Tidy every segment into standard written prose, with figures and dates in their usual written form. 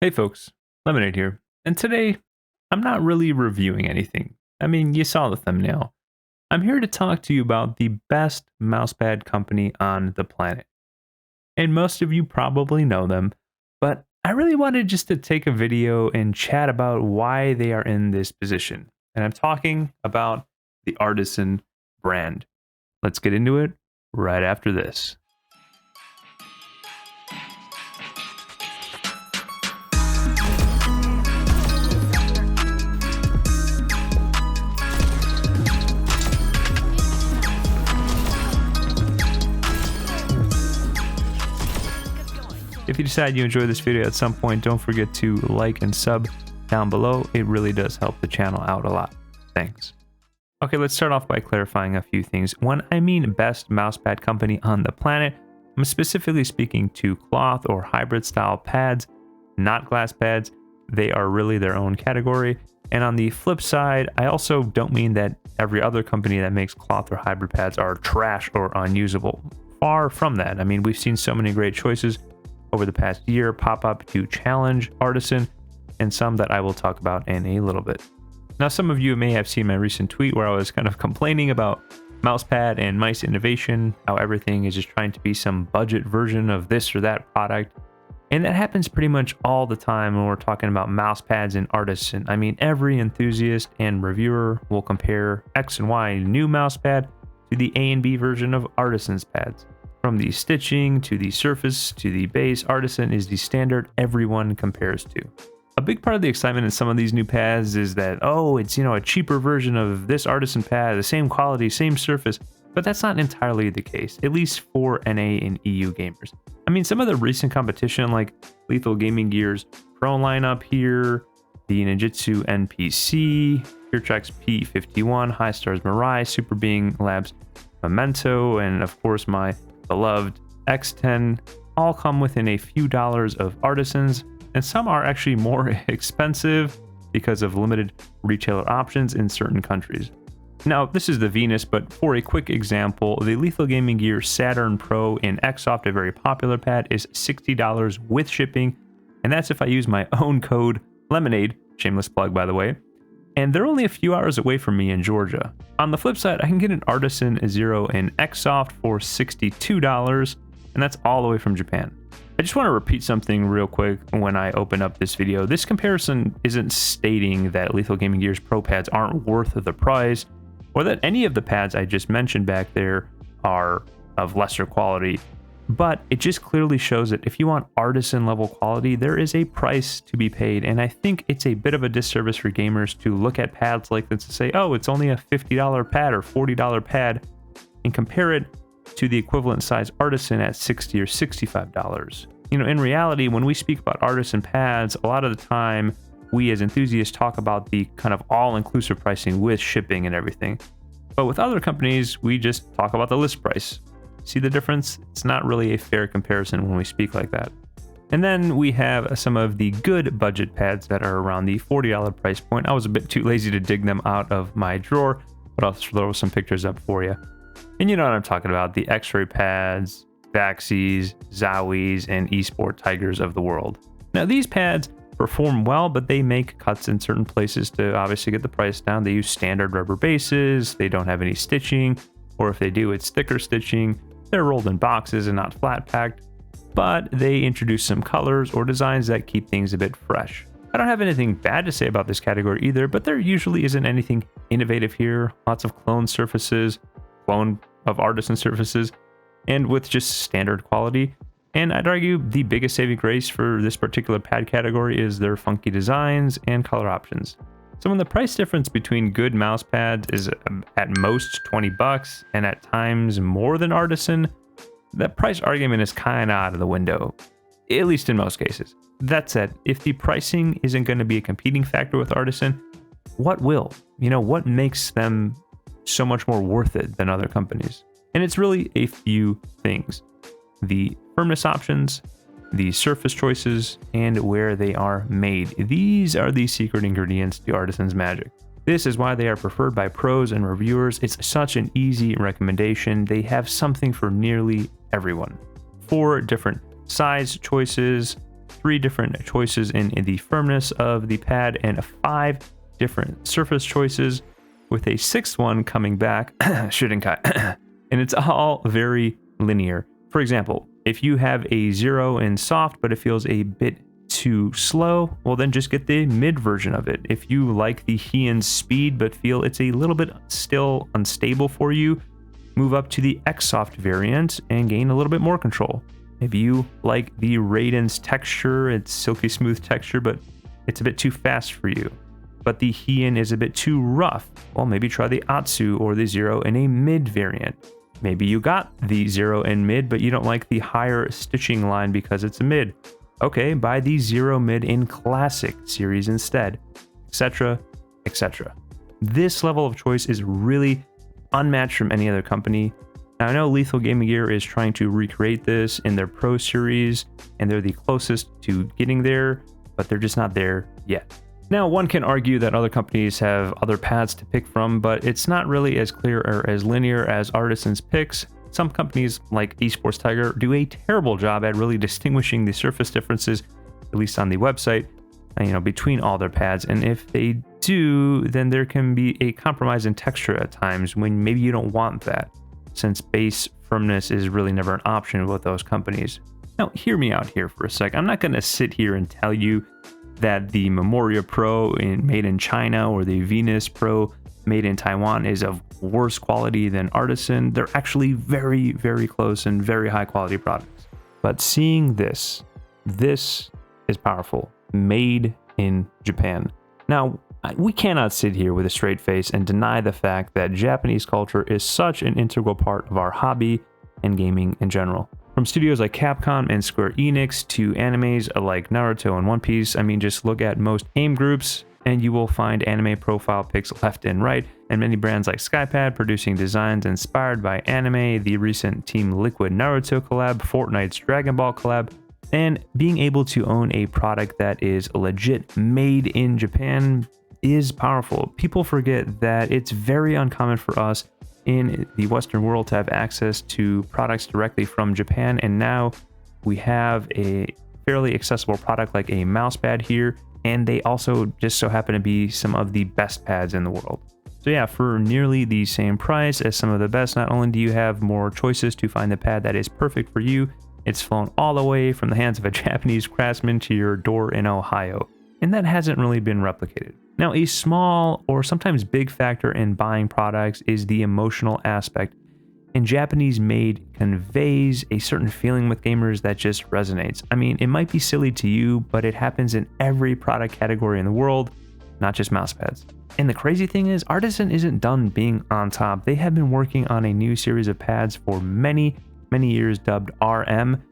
Hey folks, Lemonade here, and today I'm not really reviewing anything. I mean, you saw the thumbnail. I'm here to talk to you about the best mousepad company on the planet. And most of you probably know them, but I really wanted just to take a video and chat about why they are in this position. And I'm talking about the Artisan brand. Let's get into it right after this. If you decide you enjoy this video at some point, don't forget to like and sub down below. It really does help the channel out a lot. Thanks. Okay, let's start off by clarifying a few things. When I mean best mousepad company on the planet, I'm specifically speaking to cloth or hybrid style pads, not glass pads. They are really their own category. And on the flip side, I also don't mean that every other company that makes cloth or hybrid pads are trash or unusable. Far from that. I mean, we've seen so many great choices over the past year pop up to challenge Artisan, and some that I will talk about in a little bit. Now, some of you may have seen my recent tweet where I was kind of complaining about mousepad and mice innovation, how everything is just trying to be some budget version of this or that product. And that happens pretty much all the time when we're talking about mousepads and Artisan. I mean, every enthusiast and reviewer will compare X and Y new mousepad to the A and B version of Artisan's pads. From the stitching to the surface to the base, Artisan is the standard everyone compares to. A big part of the excitement in some of these new pads is that, oh, it's, a cheaper version of this Artisan pad, the same quality, same surface, but that's not entirely the case, at least for NA and EU gamers. I mean, some of the recent competition like Lethal Gaming Gear's Pro lineup here, the Ninjutsu NPC, PureTrek's P51, High Stars Mirai, Super Being Labs Memento, and of course my beloved Xten all come within a few dollars of Artisans, and some are actually more expensive because of limited retailer options in certain countries. Now, this is the Venus, but for a quick example, the Lethal Gaming Gear Saturn Pro in Xsoft, a very popular pad, is $60 with shipping, and that's if I use my own code Lemonade, shameless plug by the way, and they're only a few hours away from me in Georgia. On the flip side, I can get an Artisan Zero in Xsoft for $62, and that's all the way from Japan. I just want to repeat something real quick when I open up this video. This comparison isn't stating that Lethal Gaming Gear's Pro pads aren't worth the price, or that any of the pads I just mentioned back there are of lesser quality. But it just clearly shows that if you want Artisan level quality, there is a price to be paid. And I think it's a bit of a disservice for gamers to look at pads like this and say, oh, it's only a $50 pad or $40 pad, and compare it to the equivalent size Artisan at $60 or $65. In reality, when we speak about Artisan pads, a lot of the time we as enthusiasts talk about the kind of all-inclusive pricing with shipping and everything. But with other companies, we just talk about the list price. See the difference? It's not really a fair comparison when we speak like that. And then we have some of the good budget pads that are around the $40 price point. I was a bit too lazy to dig them out of my drawer, but I'll throw some pictures up for you. And you know what I'm talking about, the X-Ray pads, Vaxies, Zowies, and eSport Tigers of the world. Now these pads perform well, but they make cuts in certain places to obviously get the price down. They use standard rubber bases, they don't have any stitching, or if they do, it's thicker stitching. They're rolled in boxes and not flat packed, but they introduce some colors or designs that keep things a bit fresh. I don't have anything bad to say about this category either, but there usually isn't anything innovative here. Lots of clone surfaces, clone of Artisan surfaces, and with just standard quality. And I'd argue the biggest saving grace for this particular pad category is their funky designs and color options. So when the price difference between good mouse pads is at most $20 and at times more than Artisan, that price argument is kind of out of the window, at least in most cases. That said, if the pricing isn't going to be a competing factor with Artisan, what will? What makes them so much more worth it than other companies? And it's really a few things. The firmness options, the surface choices, and where they are made. These are the secret ingredients to Artisan's magic. This is why they are preferred by pros and reviewers. It's such an easy recommendation. They have something for nearly everyone. 4 different size choices, 3 different choices in the firmness of the pad and 5 different surface choices, with a 6th one coming back, and it's all very linear. For example, if you have a 0 in soft, but it feels a bit too slow, well then just get the mid version of it. If you like the Xten speed, but feel it's a little bit still unstable for you, move up to the X soft variant and gain a little bit more control. Maybe you like the Raiden's texture, it's silky smooth texture, but it's a bit too fast for you. But the Xten is a bit too rough. Well, maybe try the Atsu or the 0 in a mid variant. Maybe you got the 0 in mid, but you don't like the higher stitching line because it's a mid. Okay, buy the 0 mid in classic series instead, etc, etc. This level of choice is really unmatched from any other company. Now, I know Lethal Gaming Gear is trying to recreate this in their Pro series, and they're the closest to getting there, but they're just not there yet. Now, one can argue that other companies have other paths to pick from, but it's not really as clear or as linear as Artisan's picks. Some companies like Esports Tiger do a terrible job at really distinguishing the surface differences, at least on the website, between all their pads. And if they do, then there can be a compromise in texture at times when maybe you don't want that, since base firmness is really never an option with those companies. Now, hear me out here for a sec. I'm not going to sit here and tell you that the Memoria Pro made in China or the Venus Pro made in Taiwan is of worse quality than Artisan. They're actually very, very close and very high quality products. But seeing this is powerful. Made in Japan. Now, we cannot sit here with a straight face and deny the fact that Japanese culture is such an integral part of our hobby and gaming in general. From studios like Capcom and Square Enix to animes like Naruto and One Piece, just look at most AIM groups and you will find anime profile pics left and right, and many brands like Skypad producing designs inspired by anime, the recent Team Liquid Naruto collab, Fortnite's Dragon Ball collab, and being able to own a product that is legit made in Japan is powerful. People forget that it's very uncommon for us in the Western world to have access to products directly from Japan, and now we have a fairly accessible product like a mousepad here, and they also just so happen to be some of the best pads in the world. So yeah, for nearly the same price as some of the best, not only do you have more choices to find the pad that is perfect for you, it's flown all the way from the hands of a Japanese craftsman to your door in Ohio, and that hasn't really been replicated. Now, a small or sometimes big factor in buying products is the emotional aspect, and Japanese made conveys a certain feeling with gamers that just resonates. It might be silly to you, but it happens in every product category in the world, not just mousepads. And the crazy thing is, Artisan isn't done being on top. They have been working on a new series of pads for many years dubbed RM,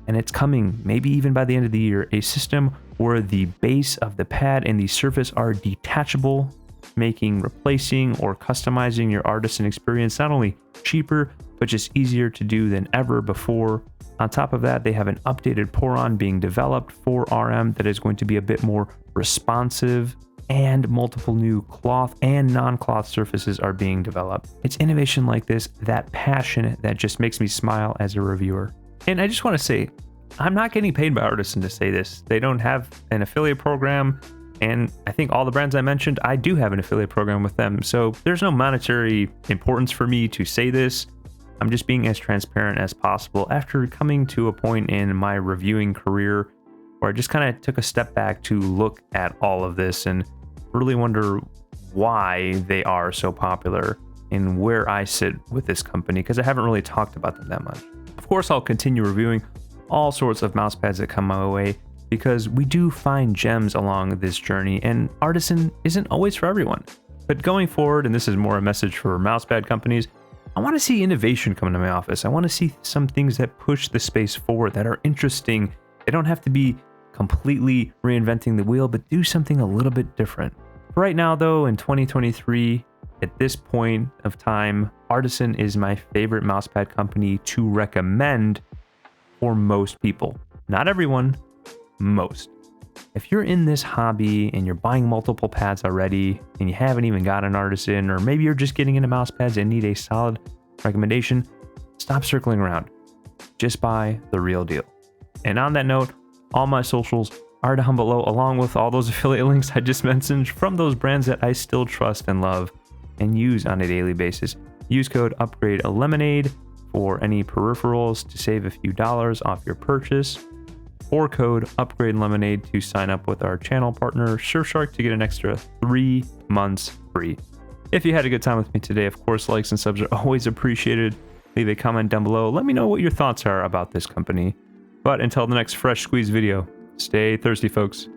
and it's coming, maybe even by the end of the year, a system where the base of the pad and the surface are detachable, making replacing or customizing your Artisan experience not only cheaper, but just easier to do than ever before. On top of that, they have an updated pour-on being developed for RM that is going to be a bit more responsive, and multiple new cloth and non-cloth surfaces are being developed. It's innovation like this, that passion, that just makes me smile as a reviewer. And I just want to say, I'm not getting paid by Artisan to say this. They don't have an affiliate program, and I think all the brands I mentioned, I do have an affiliate program with them. So there's no monetary importance for me to say this. I'm just being as transparent as possible after coming to a point in my reviewing career where I just kind of took a step back to look at all of this and really wonder why they are so popular and where I sit with this company, because I haven't really talked about them that much. Of course, I'll continue reviewing all sorts of mousepads that come my way, because we do find gems along this journey, and Artisan isn't always for everyone. But going forward, and this is more a message for mousepad companies, I want to see innovation come into my office. I want to see some things that push the space forward, that are interesting. They don't have to be completely reinventing the wheel, but do something a little bit different. Right now, though, in 2023, at this point of time, Artisan is my favorite mousepad company to recommend for most people. Not everyone, most. If you're in this hobby and you're buying multiple pads already and you haven't even got an Artisan, or maybe you're just getting into mousepads and need a solid recommendation, stop circling around. Just buy the real deal. And on that note, All my socials are down below, along with all those affiliate links I just mentioned from those brands that I still trust and love and use on a daily basis. Use code UpgradeLemonade for any peripherals to save a few dollars off your purchase, or code UpgradeLemonade to sign up with our channel partner Surfshark to get an extra 3 months free. If you had a good time with me today, of course, likes and subs are always appreciated. Leave a comment down below. Let me know what your thoughts are about this company. But until the next fresh squeeze video, stay thirsty, folks.